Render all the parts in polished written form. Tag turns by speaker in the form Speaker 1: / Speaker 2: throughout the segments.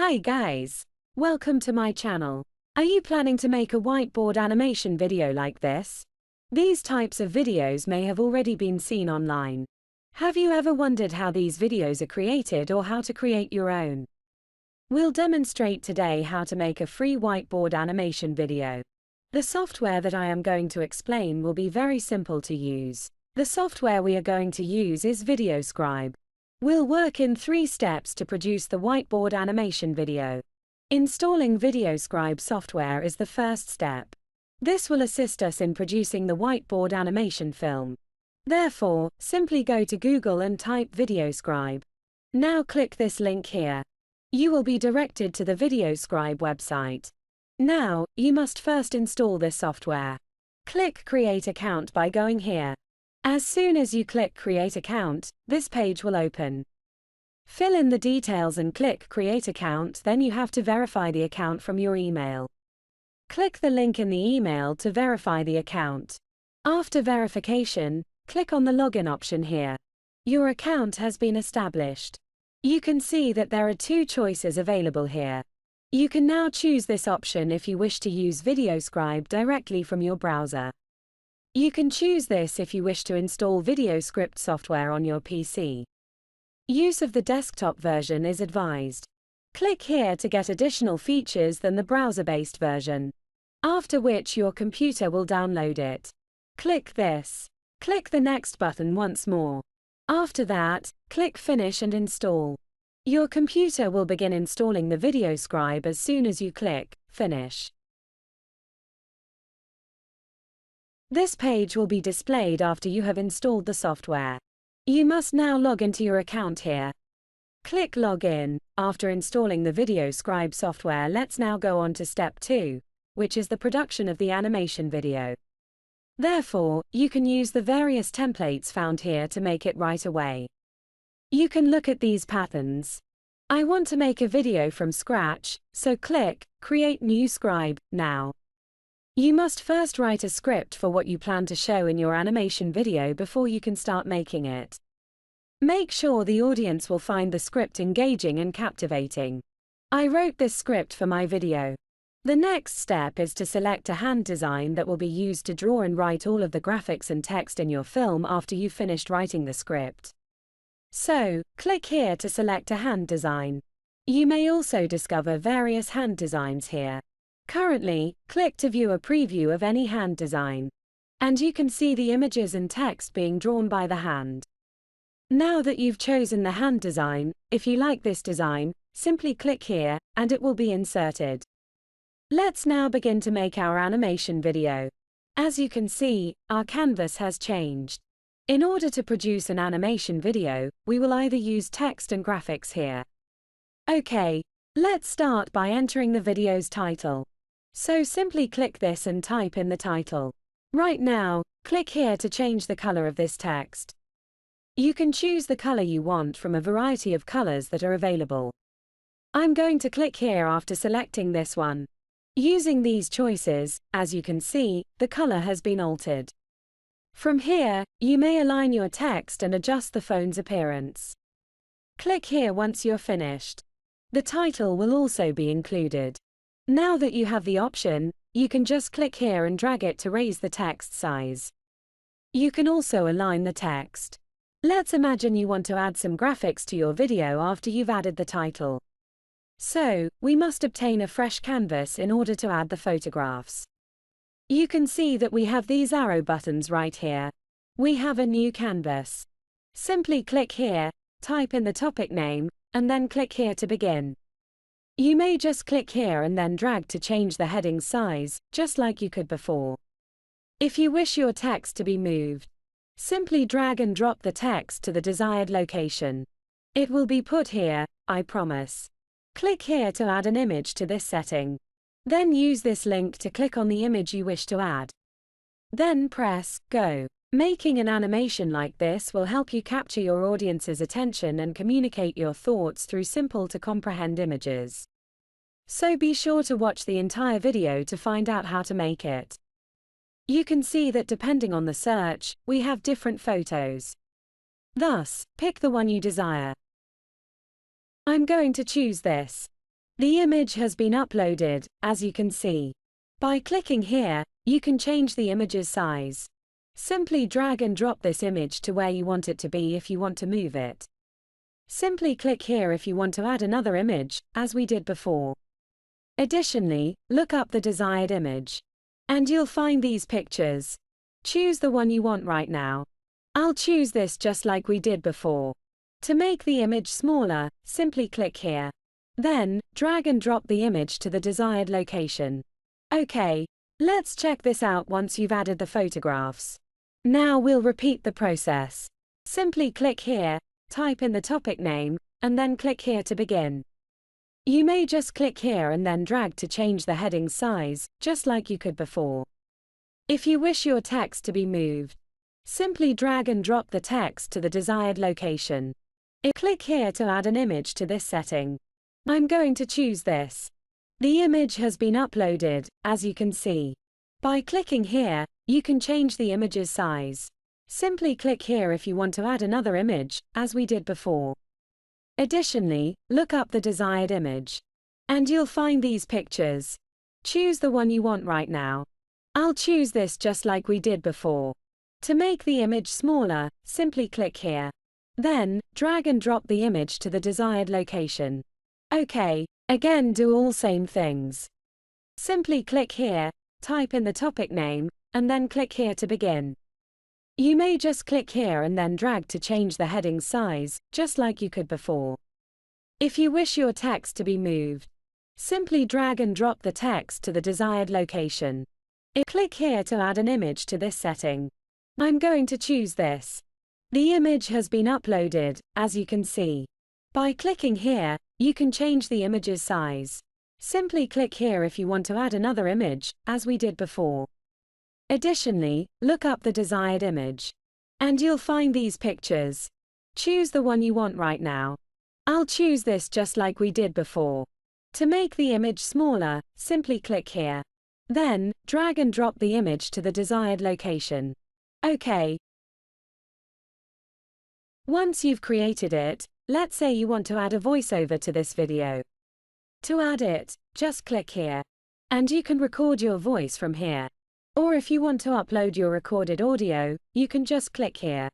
Speaker 1: Hi guys! Welcome to my channel. Are you planning to make a whiteboard animation video like this? These types of videos may have already been seen online. Have you ever wondered how these videos are created or how to create your own? We'll demonstrate today how to make a free whiteboard animation video. The software that I am going to explain will be very simple to use. The software we are going to use is VideoScribe. We'll work in 3 steps to produce the whiteboard animation video. Installing VideoScribe software is the first step. This will assist us in producing the whiteboard animation film. Therefore, simply go to Google and type VideoScribe. Now click this link here. You will be directed to the VideoScribe website. Now, you must first install this software. Click Create Account by going here. As soon as you click Create Account, this page will open. Fill in the details and click Create Account, then you have to verify the account from your email. Click the link in the email to verify the account. After verification, click on the login option here. Your account has been established. You can see that there are 2 choices available here. You can now choose this option if you wish to use VideoScribe directly from your browser. You can choose this if you wish to install VideoScript software on your PC. Use of the desktop version is advised. Click here to get additional features than the browser-based version, after which your computer will download it. Click this. Click the Next button once more. After that, click Finish and install. Your computer will begin installing the VideoScribe as soon as you click Finish. This page will be displayed after you have installed the software. You must now log into your account here. Click Login. After installing the VideoScribe software, let's now go on to step 2, which is the production of the animation video. Therefore, you can use the various templates found here to make it right away. You can look at these patterns. I want to make a video from scratch, so click Create New Scribe now. You must first write a script for what you plan to show in your animation video before you can start making it. Make sure the audience will find the script engaging and captivating. I wrote this script for my video. The next step is to select a hand design that will be used to draw and write all of the graphics and text in your film after you've finished writing the script. So, click here to select a hand design. You may also discover various hand designs here. Currently, click to view a preview of any hand design. And you can see the images and text being drawn by the hand. Now that you've chosen the hand design, if you like this design, simply click here, and it will be inserted. Let's now begin to make our animation video. As you can see, our canvas has changed. In order to produce an animation video, we will either use text and graphics here. Okay, let's start by entering the video's title. So simply click this and type in the title. Right now, click here to change the color of this text. You can choose the color you want from a variety of colors that are available. I'm going to click here after selecting this one. Using these choices, as you can see, the color has been altered. From here, you may align your text and adjust the phone's appearance. Click here once you're finished. The title will also be included. Now that you have the option, you can just click here and drag it to raise the text size. You can also align the text. Let's imagine you want to add some graphics to your video after you've added the title. So, we must obtain a fresh canvas in order to add the photographs. You can see that we have these arrow buttons right here. We have a new canvas. Simply click here, type in the topic name, and then click here to begin. You may just click here and then drag to change the heading size, just like you could before. If you wish your text to be moved, simply drag and drop the text to the desired location. It will be put here, I promise. Click here to add an image to this setting. Then use this link to click on the image you wish to add. Then press Go. Making an animation like this will help you capture your audience's attention and communicate your thoughts through simple to comprehend images. So be sure to watch the entire video to find out how to make it. You can see that depending on the search, we have different photos. Thus, pick the one you desire. I'm going to choose this. The image has been uploaded, as you can see. By clicking here, you can change the image's size. Simply drag and drop this image to where you want it to be if you want to move it. Simply click here if you want to add another image, as we did before. Additionally, look up the desired image. And you'll find these pictures. Choose the one you want right now. I'll choose this just like we did before. To make the image smaller, simply click here. Then, drag and drop the image to the desired location. Okay, let's check this out once you've added the photographs. Now we'll repeat the process. Simply click here, type in the topic name, and then click here to begin. You may just click here and then drag to change the heading size, just like you could before. If you wish your text to be moved, simply drag and drop the text to the desired location. Click here to add an image to this setting. I'm going to choose this. The image has been uploaded, as you can see. By clicking here, you can change the image's size. Simply click here if you want to add another image, as we did before. Additionally, look up the desired image. And you'll find these pictures. Choose the one you want right now. I'll choose this just like we did before. To make the image smaller, simply click here. Then, drag and drop the image to the desired location. Okay, again do all same things. Simply click here, type in the topic name, and then click here to begin. You may just click here and then drag to change the heading size, just like you could before. If you wish your text to be moved, simply drag and drop the text to the desired location. Click here to add an image to this setting. I'm going to choose this. The image has been uploaded, as you can see. By clicking here, you can change the image's size. Simply click here if you want to add another image, as we did before. Additionally, look up the desired image. And you'll find these pictures. Choose the one you want right now. I'll choose this just like we did before. To make the image smaller, simply click here. Then, drag and drop the image to the desired location. Okay. Once you've created it, let's say you want to add a voiceover to this video. To add it, just click here. And you can record your voice from here. Or if you want to upload your recorded audio, you can just click here.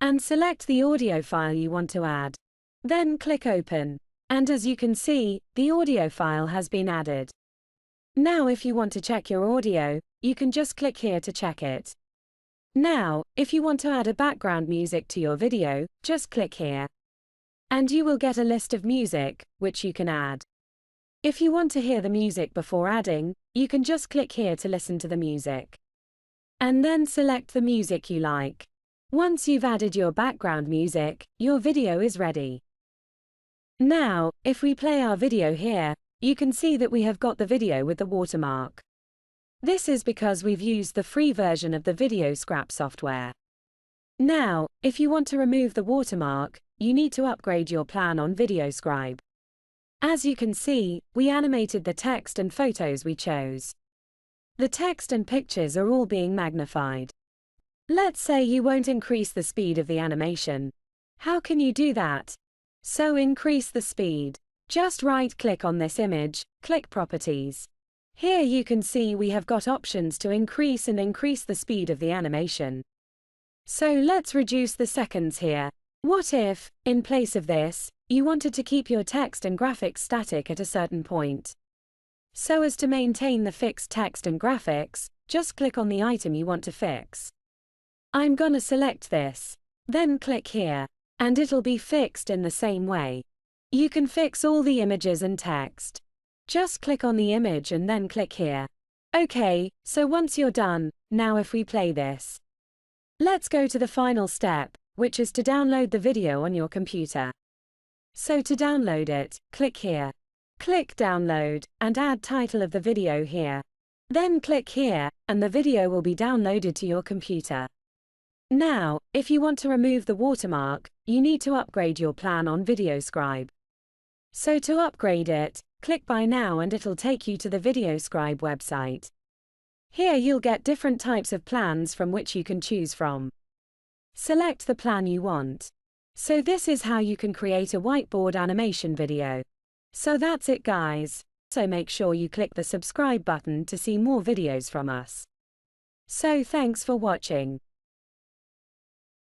Speaker 1: And select the audio file you want to add. Then click Open. And as you can see, the audio file has been added. Now if you want to check your audio, you can just click here to check it. Now, if you want to add a background music to your video, just click here. And you will get a list of music, which you can add. If you want to hear the music before adding, you can just click here to listen to the music. And then select the music you like. Once you've added your background music, your video is ready. Now, if we play our video here, you can see that we have got the video with the watermark. This is because we've used the free version of the video scrap software. Now, if you want to remove the watermark, you need to upgrade your plan on VideoScribe. As you can see, we animated the text and photos we chose. The text and pictures are all being magnified. Let's say you won't increase the speed of the animation. How can you do that? So increase the speed. Just right-click on this image, click Properties. Here you can see we have got options to increase and increase the speed of the animation. So let's reduce the seconds here. What if, in place of this, you wanted to keep your text and graphics static at a certain point? So as to maintain the fixed text and graphics, just click on the item you want to fix. I'm gonna select this. Then click here. And it'll be fixed in the same way. You can fix all the images and text. Just click on the image and then click here. Okay, so once you're done, now if we play this. Let's go to the final step, which is to download the video on your computer. So to download it, click here. Click Download, and add title of the video here. Then click here, and the video will be downloaded to your computer. Now, if you want to remove the watermark, you need to upgrade your plan on VideoScribe. So to upgrade it, click Buy Now and it'll take you to the VideoScribe website. Here you'll get different types of plans from which you can choose from. Select the plan you want. So this is how you can create a whiteboard animation video. So that's it, guys. So make sure you click the subscribe button to see more videos from us. So thanks for watching.